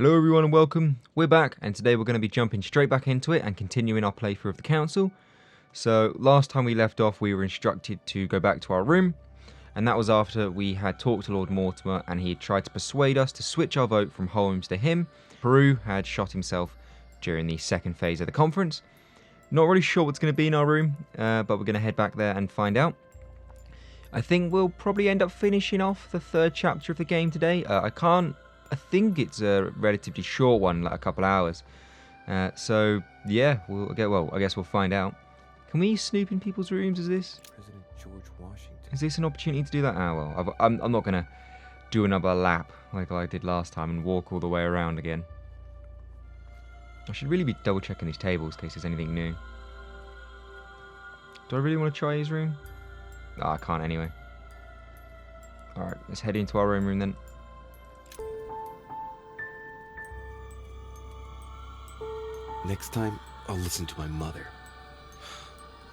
Hello everyone and welcome. We're back and today we're going to be jumping straight back into it and continuing our playthrough of the council. So last time we left off we were instructed to go back to our room, and that was after we had talked to Lord Mortimer and he had tried to persuade us to switch our vote from Holmes to him. Peru had shot himself during the second phase of the conference. Not really sure what's going to be in our room, but we're going to head back there and find out. I think we'll probably end up finishing off the third chapter of the game today. I think it's a relatively short one, like a couple hours. So yeah, I guess we'll find out. Can we snoop in people's rooms? Is this President George Washington? Is this an opportunity to do that? Ah, well, I'm not gonna do another lap like I did last time and walk all the way around again. I should really be double checking these tables in case there's anything new. Do I really want to try his room? No, I can't anyway. Alright, let's head into our own room then. Next time, I'll listen to my mother.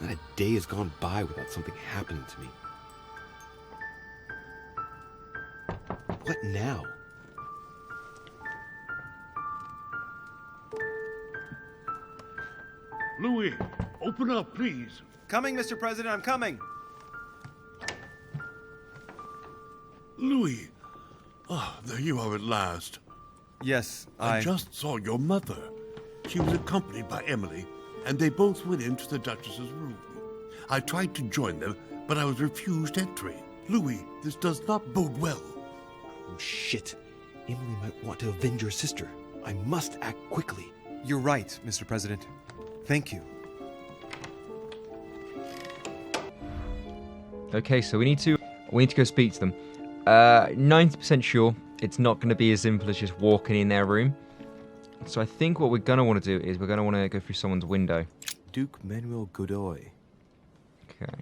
Not a day has gone by without something happening to me. What now? Louis, open up, please. Coming, Mr. President, I'm coming. Louis. Ah, there you are at last. Yes, I just saw your mother. She was accompanied by Emily, and they both went into the Duchess's room. I tried to join them, but I was refused entry. Louis, this does not bode well. Oh, shit. Emily might want to avenge her sister. I must act quickly. You're right, Mr. President. Thank you. Okay, so we need to go speak to them. 90% sure it's not going to be as simple as just walking in their room. So I think what we're going to want to do is we're going to want to go through someone's window. Duke Manuel Godoy. Okay.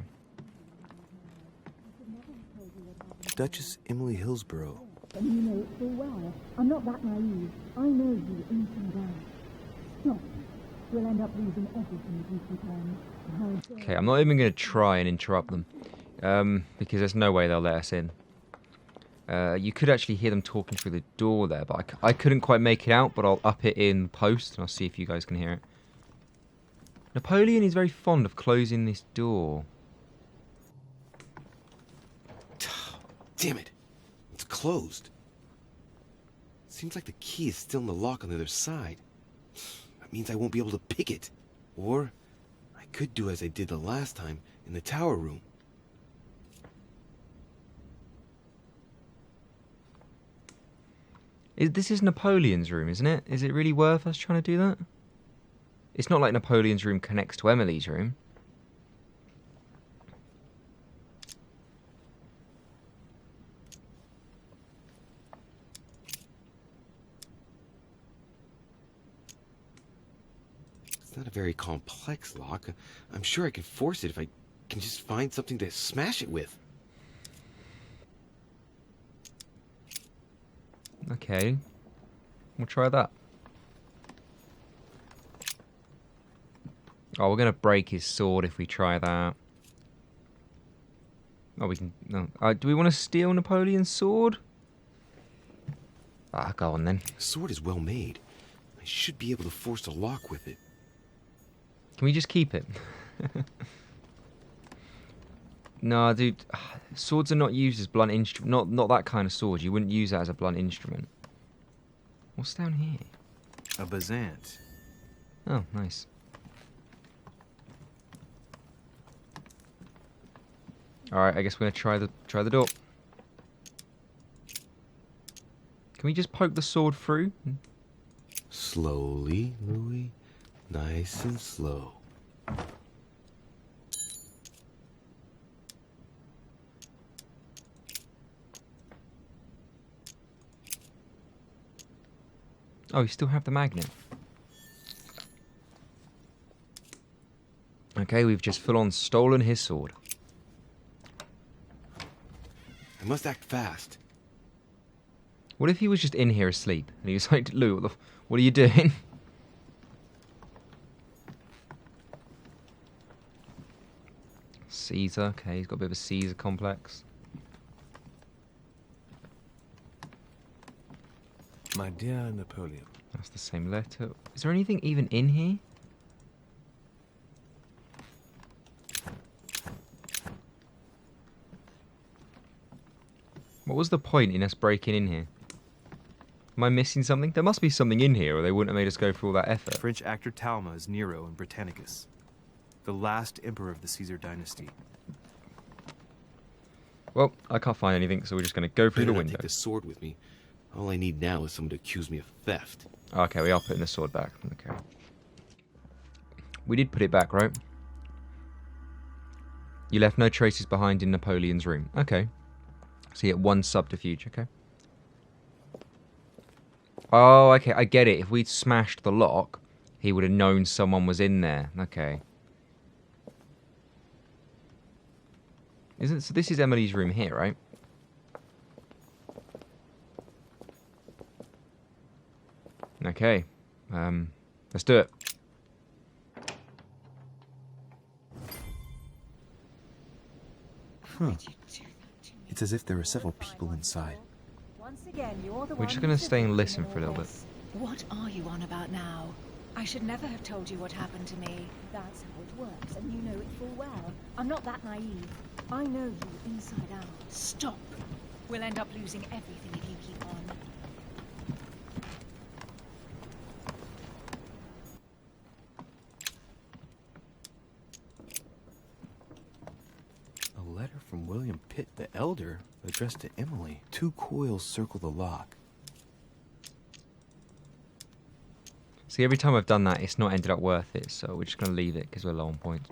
Duchess Emily Hillsborrow. And you know it full well. I'm not that naive. I know you inside out. Stop. We'll end up losing everything if we can. Okay, I'm not even going to try and interrupt them. Because there's no way they'll let us in. You could actually hear them talking through the door there, but I couldn't quite make it out, but I'll up it in post, and I'll see if you guys can hear it. Napoleon is very fond of closing this door. Damn it. It's closed. Seems like the key is still in the lock on the other side. That means I won't be able to pick it. Or I could do as I did the last time in the tower room. This is Napoleon's room, isn't it? Is it really worth us trying to do that? It's not like Napoleon's room connects to Emily's room. It's not a very complex lock. I'm sure I can force it if I can just find something to smash it with. Okay. We'll try that. Oh, we're going to break his sword if we try that. Oh, we can... No. Do we want to steal Napoleon's sword? Ah, go on then. The sword is well made. I should be able to force the lock with it. Can we just keep it? No, dude. Swords are not used as blunt instrument. Not that kind of sword. You wouldn't use that as a blunt instrument. What's down here? A bazant. Oh, nice. All right, I guess we're gonna try the door. Can we just poke the sword through? Slowly, Louis. Nice and slow. Oh, you still have the magnet. Okay, we've just full-on stolen his sword. I must act fast. What if he was just in here asleep and he was like, Lou, what are you doing? Caesar, okay, he's got a bit of a Caesar complex. My dear Napoleon. That's the same letter. Is there anything even in here? What was the point in us breaking in here? Am I missing something? There must be something in here, or they wouldn't have made us go through all that effort. French actor Talma is Nero in Britannicus, the last emperor of the Caesar dynasty. Well, I can't find anything, so we're just going to go through Better the not window. take this sword with me. All I need now is someone to accuse me of theft. Okay, we are putting the sword back. Okay. We did put it back, right? You left no traces behind in Napoleon's room. Okay. So you get one subterfuge, okay. Oh, okay, I get it. If we'd smashed the lock, he would have known someone was in there. Okay. So this is Emily's room here, right? Okay. Let's do it. It's as if there are several people inside. Once again, you're the We're one just going to who's stay and supporting listen all for a little bit. this. What are you on about now? I should never have told you what happened to me. That's how it works, and you know it full well. I'm not that naive. I know you inside out. Stop. We'll end up losing everything if you keep on. A letter from William Pitt the Elder, addressed to Emily. 2 coils circle the lock. See, every time I've done that, it's not ended up worth it, so we're just going to leave it because we're low on points.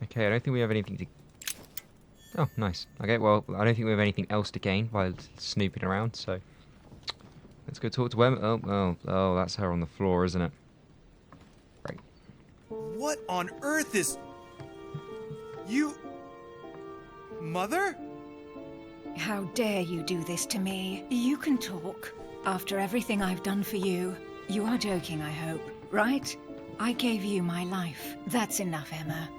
Okay, I don't think we have anything to... Oh, nice. Okay, well, I don't think we have anything else to gain while snooping around, so... Let's go talk to Em. Oh, that's her on the floor, isn't it? Right. What on earth is... You... Mother? How dare you do this to me? You can talk. After everything I've done for you. You are joking, I hope, right? I gave you my life. That's enough, Emma.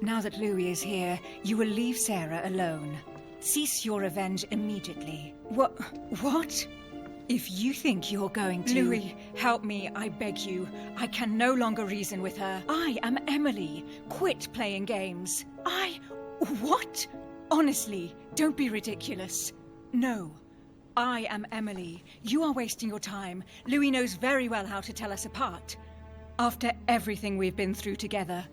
Now that Louis is here, you will leave Sarah alone. Cease your revenge immediately. What? If you think you're going to... Louis, help me, I beg you. I can no longer reason with her. I am Emily. Quit playing games. What? Honestly, don't be ridiculous. No. I am Emily. You are wasting your time. Louis knows very well how to tell us apart. After everything we've been through together.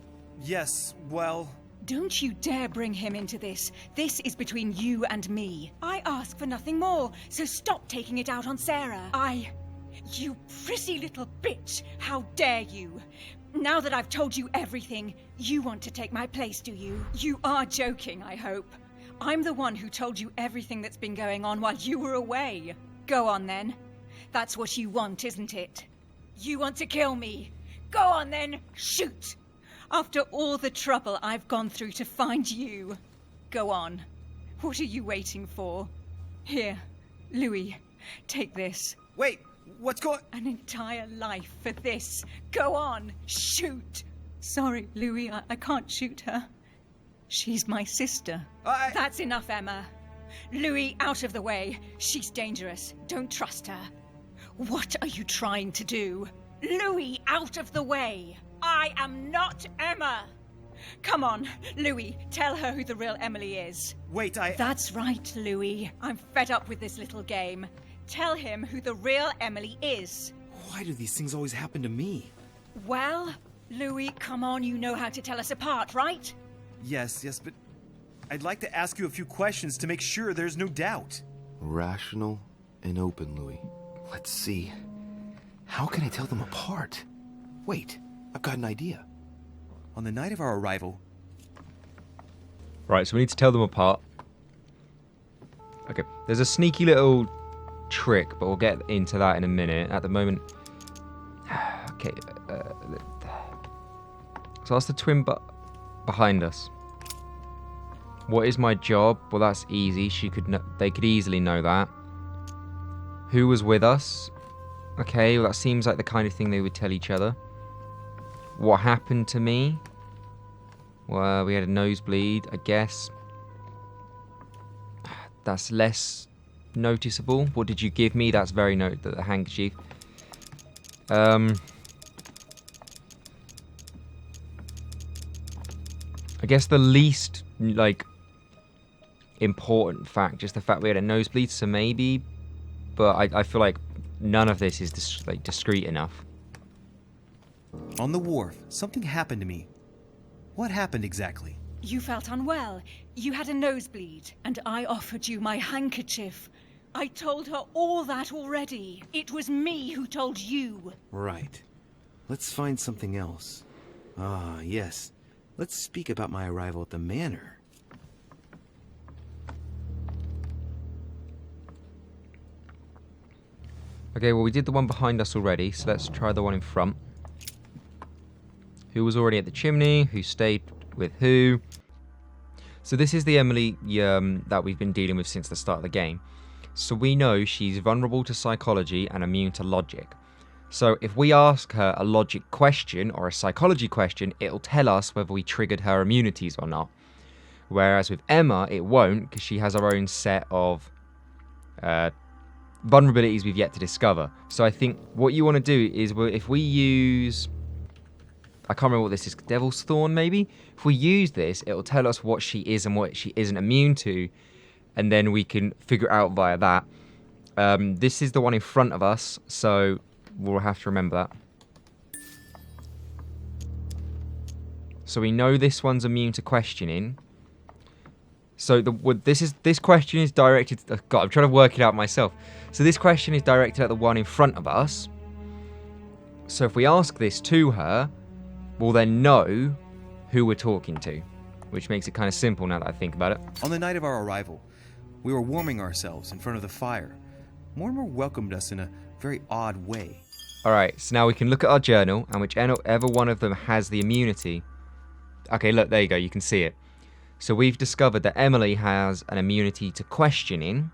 Yes, well... Don't you dare bring him into this. This is between you and me. I ask for nothing more, so stop taking it out on Sarah. You prissy little bitch! How dare you! Now that I've told you everything, you want to take my place, do you? You are joking, I hope. I'm the one who told you everything that's been going on while you were away. Go on then. That's what you want, isn't it? You want to kill me. Go on then, shoot! After all the trouble I've gone through to find you. Go on. What are you waiting for? Here, Louis, take this. Wait, what's going... An entire life for this. Go on, shoot! Sorry, Louis, I can't shoot her. She's my sister. That's enough, Emma. Louis, out of the way. She's dangerous. Don't trust her. What are you trying to do? Louis, out of the way. I am not Emma. Come on, Louis, tell her who the real Emily is. Wait, That's right, Louis. I'm fed up with this little game. Tell him who the real Emily is. Why do these things always happen to me? Well, Louis, come on, you know how to tell us apart, right? Yes, but... I'd like to ask you a few questions to make sure there's no doubt. Rational and open, Louis. Let's see. How can I tell them apart? Wait, I've got an idea. On the night of our arrival... Right, so we need to tell them apart. Okay, there's a sneaky little trick, but we'll get into that in a minute. At the moment... Okay, so that's the twin behind us. What is my job? Well, that's easy. They could easily know that. Who was with us? Okay, well that seems like the kind of thing they would tell each other. What happened to me? Well, we had a nosebleed, I guess. That's less noticeable. What did you give me? That's very the handkerchief. I guess the least, like, important fact, just the fact we had a nosebleed, so maybe, but I feel like none of this is discreet enough. On the wharf, something happened to me. What happened exactly? You felt unwell. You had a nosebleed, and I offered you my handkerchief. I told her all that already. It was me who told you. Right. Let's find something else. Ah, yes. Let's speak about my arrival at the manor. Okay, well, we did the one behind us already, so let's try the one in front. Who was already at the chimney? Who stayed with who? So this is the Emily that we've been dealing with since the start of the game. So we know she's vulnerable to psychology and immune to logic. So if we ask her a logic question or a psychology question, it'll tell us whether we triggered her immunities or not. Whereas with Emma, it won't, because she has her own set of vulnerabilities we've yet to discover. So I think what you want to do is, if we use... I can't remember what this is, Devil's Thorn maybe? If we use this, it'll tell us what she is and what she isn't immune to, and then we can figure it out via that. This is the one in front of us, so we'll have to remember that. So we know this one's immune to questioning. So this question is directed... Oh God, I'm trying to work it out myself. So this question is directed at the one in front of us. So if we ask this to her, we'll then know who we're talking to, which makes it kind of simple now that I think about it. On the night of our arrival, we were warming ourselves in front of the fire. Mortimer welcomed us in a very odd way. Alright, so now we can look at our journal, and whichever one of them has the immunity... Okay, look, there you go, you can see it. So we've discovered that Emily has an immunity to questioning,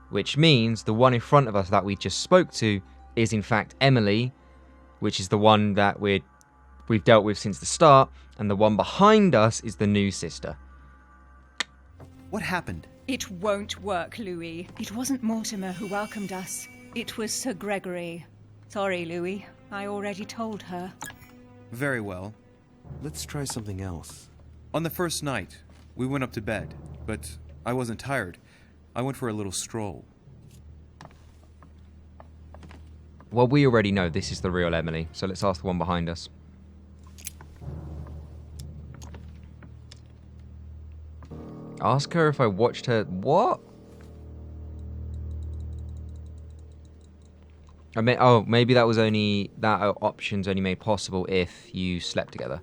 which means the one in front of us that we just spoke to is in fact Emily, which is the one that we've dealt with since the start, and the one behind us is the new sister. What happened? It won't work, Louis. It wasn't Mortimer who welcomed us. It was Sir Gregory. Sorry, Louis. I already told her. Very well. Let's try something else. On the first night, we went up to bed, but I wasn't tired. I went for a little stroll. Well, we already know this is the real Emily, so let's ask the one behind us. Ask her if I watched her... What? I mean, oh, maybe that was only... That option's only made possible if you slept together.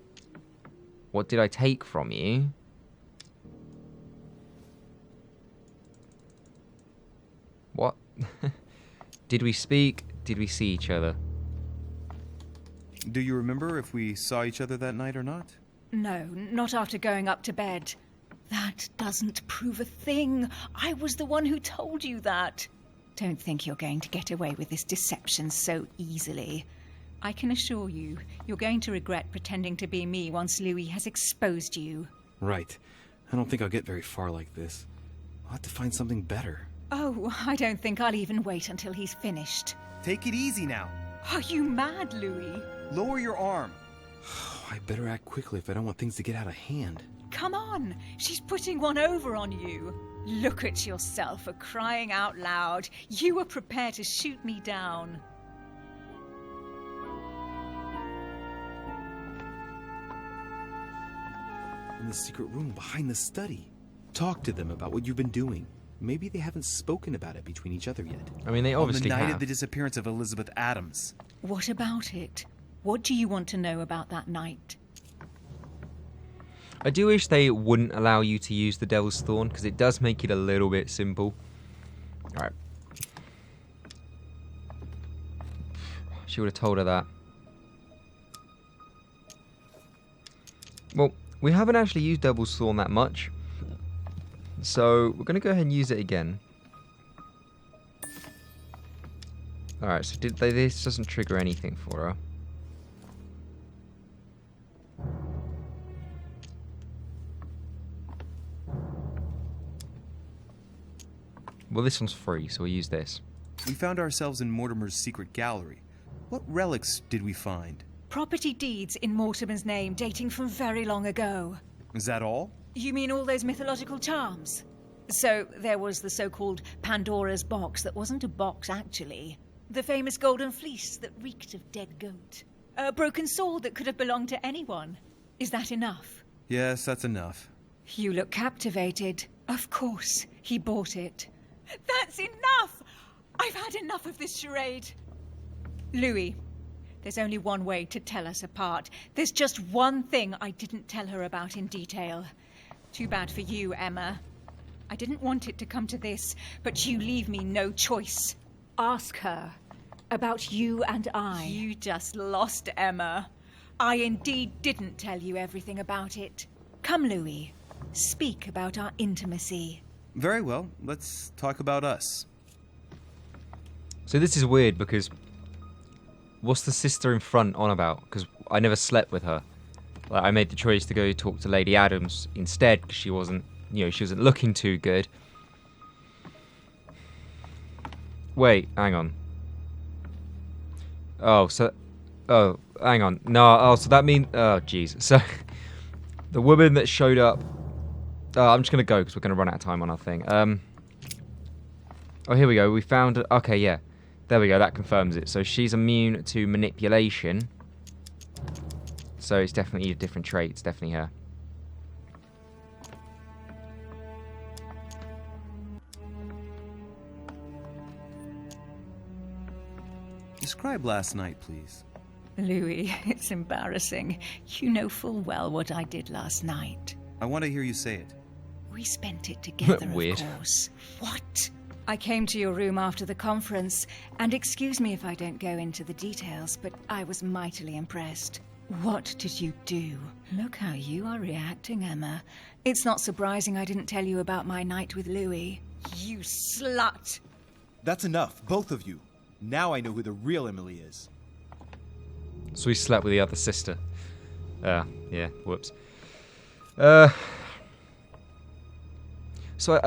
What did I take from you? What? Did we speak? Did we see each other? Do you remember if we saw each other that night or not? No, not after going up to bed. That doesn't prove a thing. I was the one who told you that. Don't think you're going to get away with this deception so easily. I can assure you, you're going to regret pretending to be me once Louis has exposed you. Right. I don't think I'll get very far like this. I'll have to find something better. Oh, I don't think I'll even wait until he's finished. Take it easy now. Are you mad, Louis? Lower your arm. I better act quickly if I don't want things to get out of hand. Come on, she's putting one over on you. Look at yourself for crying out loud. You were prepared to shoot me down. In the secret room behind the study. Talk to them about what you've been doing. Maybe they haven't spoken about it between each other yet. I mean, they obviously On the night have. of the disappearance of Elizabeth Adams. What about it? What do you want to know about that night? I do wish they wouldn't allow you to use the Devil's Thorn, because it does make it a little bit simple. Alright. She would have told her that. Well, we haven't actually used Devil's Thorn that much. So, we're going to go ahead and use it again. Alright, so this doesn't trigger anything for her. Well, this one's free, so we'll use this. We found ourselves in Mortimer's secret gallery. What relics did we find? Property deeds in Mortimer's name dating from very long ago. Is that all? You mean all those mythological charms? So there was the so-called Pandora's box that wasn't a box, actually. The famous golden fleece that reeked of dead goat. A broken sword that could have belonged to anyone. Is that enough? Yes, that's enough. You look captivated. Of course, he bought it. That's enough! I've had enough of this charade. Louis, there's only one way to tell us apart. There's just one thing I didn't tell her about in detail. Too bad for you, Emma. I didn't want it to come to this, but you leave me no choice. Ask her about you and I. You just lost, Emma. I indeed didn't tell you everything about it. Come, Louis. Speak about our intimacy. Very well, let's talk about us. So this is weird because what's the sister in front on about? Because I never slept with her. Like, I made the choice to go talk to Lady Adams instead because she wasn't, she wasn't looking too good. Wait, hang on. Oh, hang on. No, so that means, oh, jeez. So the woman that showed up. I'm just gonna go because we're gonna run out of time on our thing. Oh, here we go. We found. Okay, yeah. There we go. That confirms it. So she's immune to manipulation. So it's definitely a different trait. It's definitely her. Describe last night, please. Louis, it's embarrassing. You know full well what I did last night. I want to hear you say it. We spent it together, Weird. of course. What? I came to your room after the conference, and excuse me if I don't go into the details, but I was mightily impressed. What did you do? Look how you are reacting, Emma. It's not surprising I didn't tell you about my night with Louis. You slut! That's enough, both of you. Now I know who the real Emily is. So we slept with the other sister. Yeah, whoops. So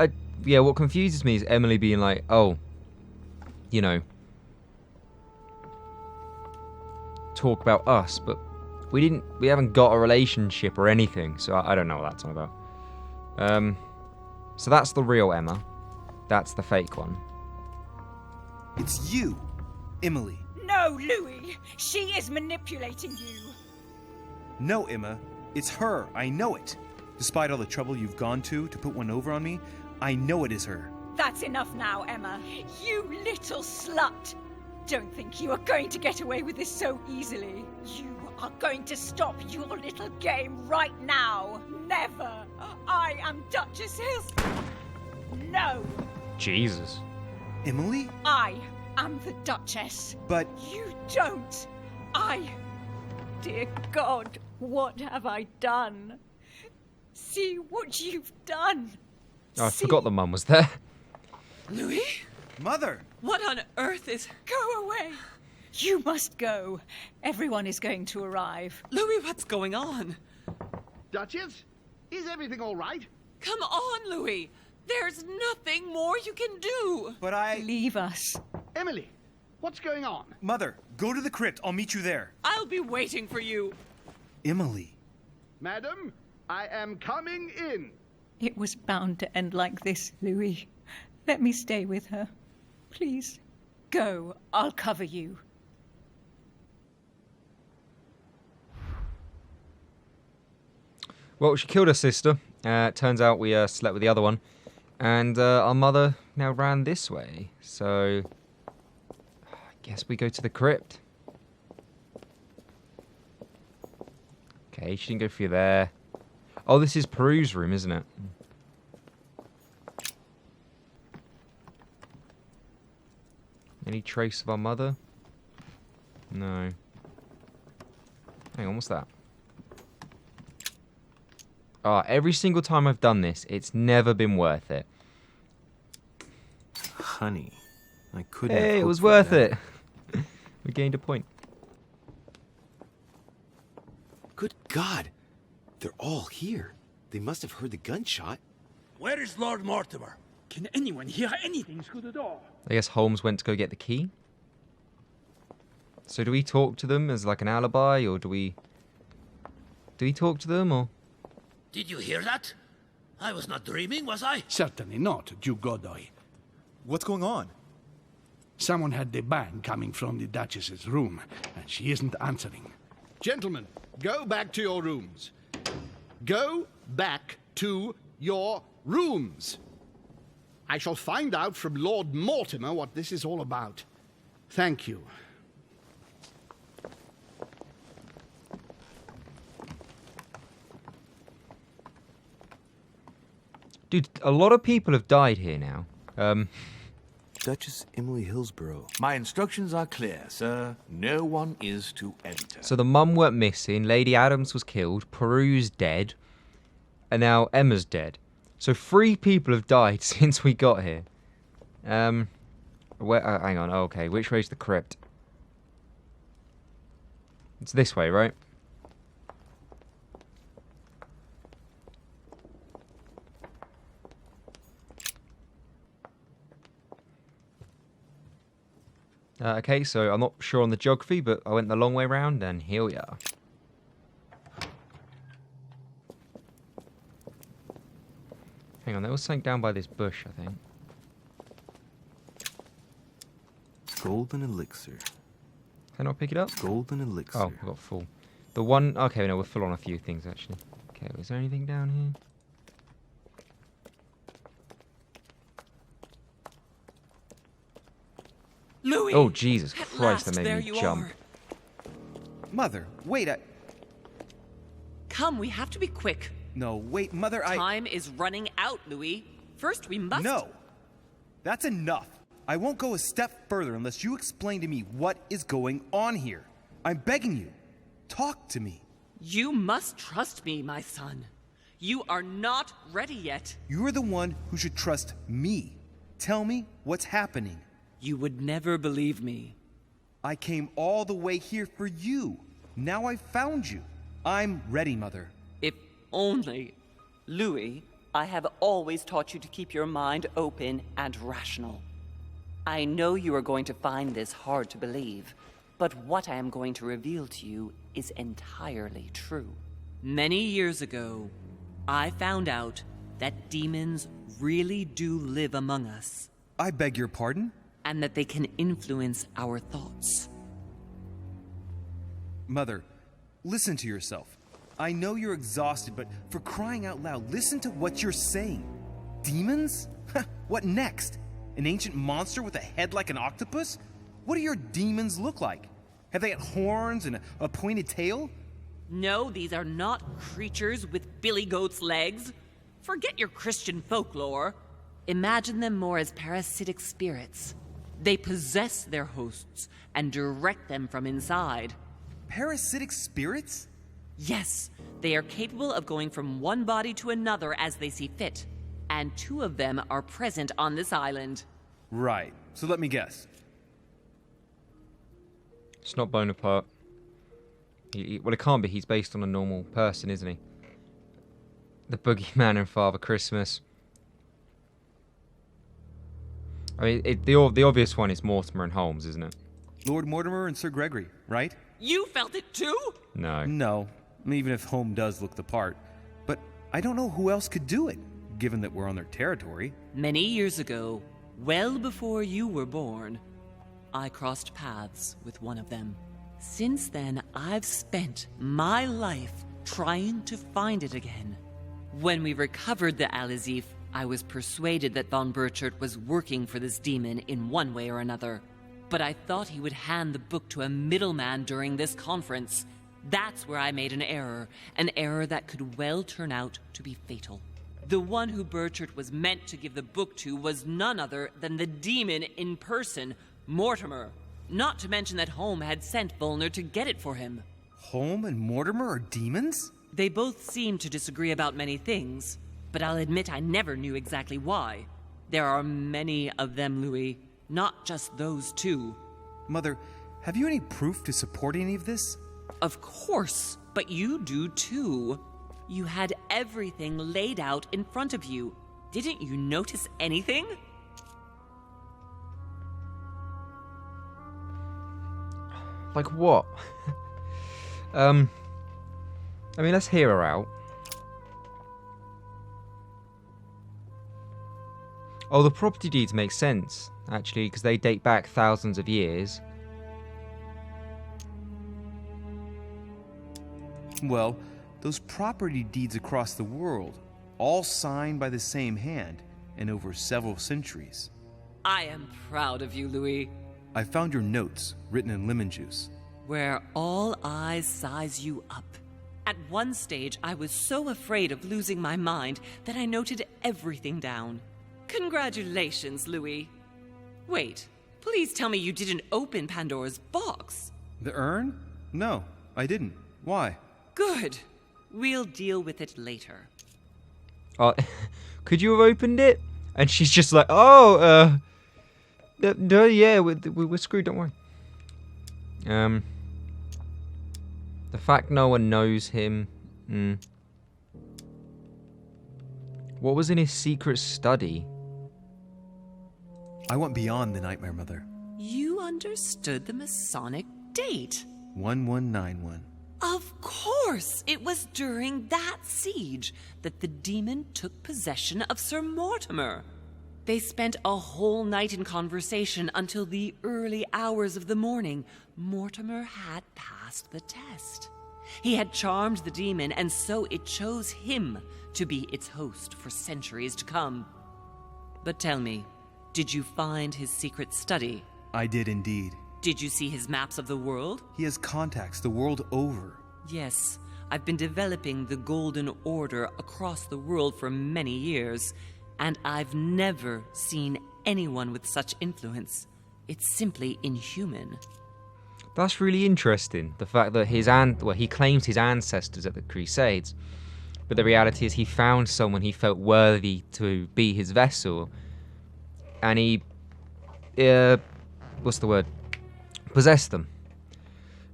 yeah, what confuses me is Emily being like, oh, talk about us, but we haven't got a relationship or anything, so I don't know what that's all about. So that's the real Emma. That's the fake one. It's you, Emily. No, Louis! She is manipulating you! No, Emma. It's her. I know it. Despite all the trouble you've gone to put one over on me, I know it is her. That's enough now, Emma. You little slut! Don't think you are going to get away with this so easily. You are going to stop your little game right now. Never! I am Duchess Hills. No! Jesus. Emily? I am the Duchess. But... You don't! Dear God, what have I done? See what you've done. Oh, I forgot the mum was there. Louis? Mother! What on earth is... Go away. You must go. Everyone is going to arrive. Louis, what's going on? Duchess, is everything all right? Come on, Louis. There's nothing more you can do. But I... Leave us. Emily, what's going on? Mother, go to the crypt. I'll meet you there. I'll be waiting for you. Emily. Madam, I am coming in. It was bound to end like this, Louis. Let me stay with her. Please. Go. I'll cover you. Well, she killed her sister. Turns out we slept with the other one. And our mother now ran this way. So, I guess we go to the crypt. Okay, she didn't go through there. Oh, this is Peru's room, isn't it? Any trace of our mother? No. Hang on, what's that? Every single time I've done this, it's never been worth it. Honey, I couldn't. Hey, have it hoped was for worth that. it. We gained a point. Good God. They're all here. They must have heard the gunshot. Where is Lord Mortimer? Can anyone hear anything through the door? I guess Holmes went to go get the key. So do we talk to them as like an alibi, or do we talk to them, or? Did you hear that? I was not dreaming, was I? Certainly not, Duke Godoy. What's going on? Someone had the bang coming from the Duchess's room, and she isn't answering. Gentlemen, go back to your rooms. Go back to your rooms. I shall find out from Lord Mortimer what this is all about. Thank you. Dude, a lot of people have died here now. Duchess Emily Hillsborrow. My instructions are clear, sir. No one is to enter. So the mum went missing, Lady Adams was killed, Peru's dead, and now Emma's dead. So 3 people have died since we got here. Hang on, okay, which way's the crypt? It's this way, right? Okay, so I'm not sure on the geography, but I went the long way round, and here we are. Hang on, there was something down by this bush, I think. Golden elixir. Can I not pick it up? Golden elixir. Oh, I got full. The one... Okay, no, we're full on a few things, actually. Okay, is there anything down here? Louis! Oh, Jesus At Christ, that last, there made me you jump. are. Mother, wait, Come, we have to be quick. No, wait, Mother, Time is running out, Louis. First, we must... No! That's enough. I won't go a step further unless you explain to me what is going on here. I'm begging you. Talk to me. You must trust me, my son. You are not ready yet. You're the one who should trust me. Tell me what's happening. You would never believe me. I came all the way here for you. Now I've found you. I'm ready, Mother. If only... Louis, I have always taught you to keep your mind open and rational. I know you are going to find this hard to believe, but what I am going to reveal to you is entirely true. Many years ago, I found out that demons really do live among us. I beg your pardon? And that they can influence our thoughts. Mother, listen to yourself. I know you're exhausted, but for crying out loud, listen to what you're saying. Demons? What next? An ancient monster with a head like an octopus? What do your demons look like? Have they got horns and a pointed tail? No, these are not creatures with billy goat's legs. Forget your Christian folklore. Imagine them more as parasitic spirits. They possess their hosts and direct them from inside. Parasitic spirits? Yes, they are capable of going from one body to another as they see fit. And 2 of them are present on this island. Right. So let me guess. It's not Bonaparte. Well, it can't be. He's based on a normal person, isn't he? The Boogeyman and Father Christmas. I mean, the obvious one is Mortimer and Holmes, isn't it? Lord Mortimer and Sir Gregory, right? You felt it too? No. No, even if Holmes does look the part. But I don't know who else could do it, given that we're on their territory. Many years ago, well before you were born, I crossed paths with one of them. Since then, I've spent my life trying to find it again. When we recovered the Alizif, I was persuaded that von Burchard was working for this demon in one way or another. But I thought he would hand the book to a middleman during this conference. That's where I made an error that could well turn out to be fatal. The one who Burchard was meant to give the book to was none other than the demon in person, Mortimer. Not to mention that Holmes had sent Volner to get it for him. Holmes and Mortimer are demons? They both seem to disagree about many things, but I'll admit I never knew exactly why. There are many of them, Louis, not just those 2. Mother, have you any proof to support any of this? Of course, but you do too. You had everything laid out in front of you. Didn't you notice anything? Like what? I mean, let's hear her out. Oh, the property deeds make sense, actually, because they date back thousands of years. Well, those property deeds across the world, all signed by the same hand and over several centuries. I am proud of you, Louis. I found your notes written in lemon juice. Where all eyes size you up. At one stage, I was so afraid of losing my mind that I noted everything down. Congratulations, Louis. Wait, please tell me you didn't open Pandora's box. The urn? No, I didn't. Why? Good. We'll deal with it later. Could you have opened it? And she's just like, oh, no, yeah, we're screwed, don't worry. The fact no one knows him. What was in his secret study? I went beyond the Nightmare Mother. You understood the Masonic date. 1191. Of course! It was during that siege that the demon took possession of Sir Mortimer. They spent a whole night in conversation until the early hours of the morning. Mortimer had passed the test. He had charmed the demon, and so it chose him to be its host for centuries to come. But tell me, did you find his secret study? I did indeed. Did you see his maps of the world? He has contacts the world over. Yes, I've been developing the Golden Order across the world for many years, and I've never seen anyone with such influence. It's simply inhuman. That's really interesting. The fact that he claims his ancestors at the Crusades, but the reality is he found someone he felt worthy to be his vessel, and he, possessed them.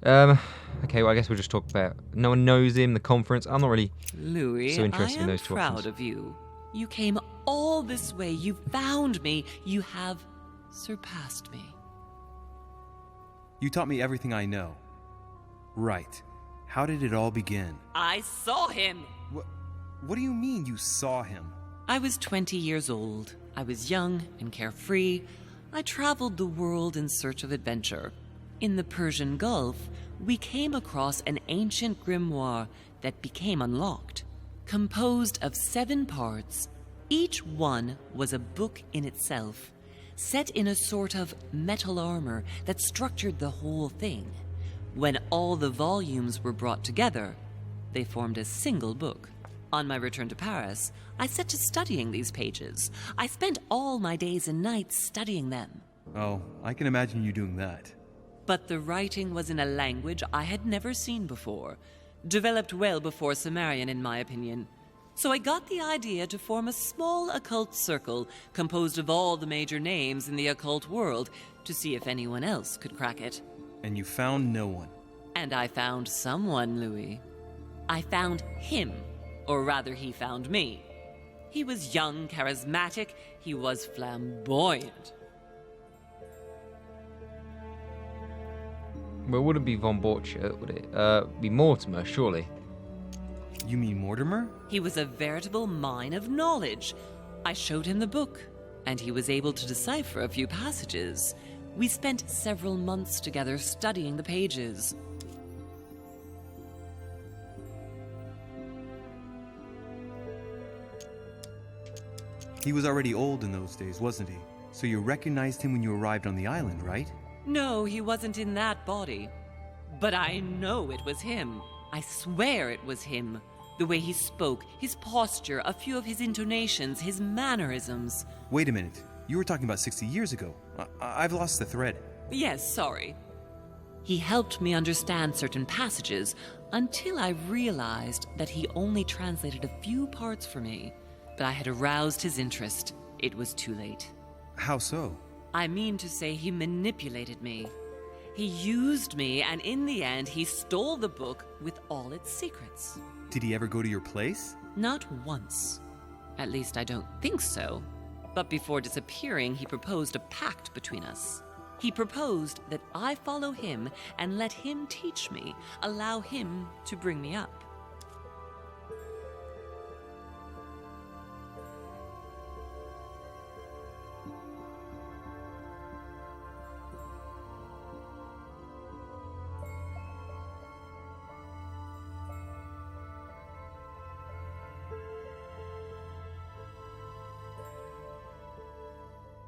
Okay, well, I guess we'll just talk about. No one knows him. The conference. I'm not really Louis, so interested in those two I am proud options. of you. You came all this way. You found me. You have surpassed me. You taught me everything I know. Right. How did it all begin? I saw him. What do you mean you saw him? I was 20 years old. I was young and carefree. I traveled the world in search of adventure. In the Persian Gulf, we came across an ancient grimoire that became unlocked. Composed of 7 parts, each one was a book in itself, set in a sort of metal armor that structured the whole thing. When all the volumes were brought together, they formed a single book. On my return to Paris, I set to studying these pages. I spent all my days and nights studying them. Oh, I can imagine you doing that. But the writing was in a language I had never seen before, developed well before Sumerian, in my opinion. So I got the idea to form a small occult circle composed of all the major names in the occult world to see if anyone else could crack it. And you found no one. And I found someone, Louis. I found him, or rather he found me. He was young, charismatic, he was flamboyant. Well, it wouldn't be Von Borchardt, would it? Be Mortimer, surely. You mean Mortimer? He was a veritable mine of knowledge. I showed him the book, and he was able to decipher a few passages. We spent several months together studying the pages. He was already old in those days, wasn't he? So you recognized him when you arrived on the island, right? No, he wasn't in that body. But I know it was him. I swear it was him. The way he spoke, his posture, a few of his intonations, his mannerisms. Wait a minute. You were talking about 60 years ago. I've lost the thread. Yes, sorry. He helped me understand certain passages until I realized that he only translated a few parts for me. But I had aroused his interest. It was too late. How so? I mean to say he manipulated me. He used me, and in the end, he stole the book with all its secrets. Did he ever go to your place? Not once. At least I don't think so. But before disappearing, he proposed a pact between us. He proposed that I follow him and let him teach me, allow him to bring me up.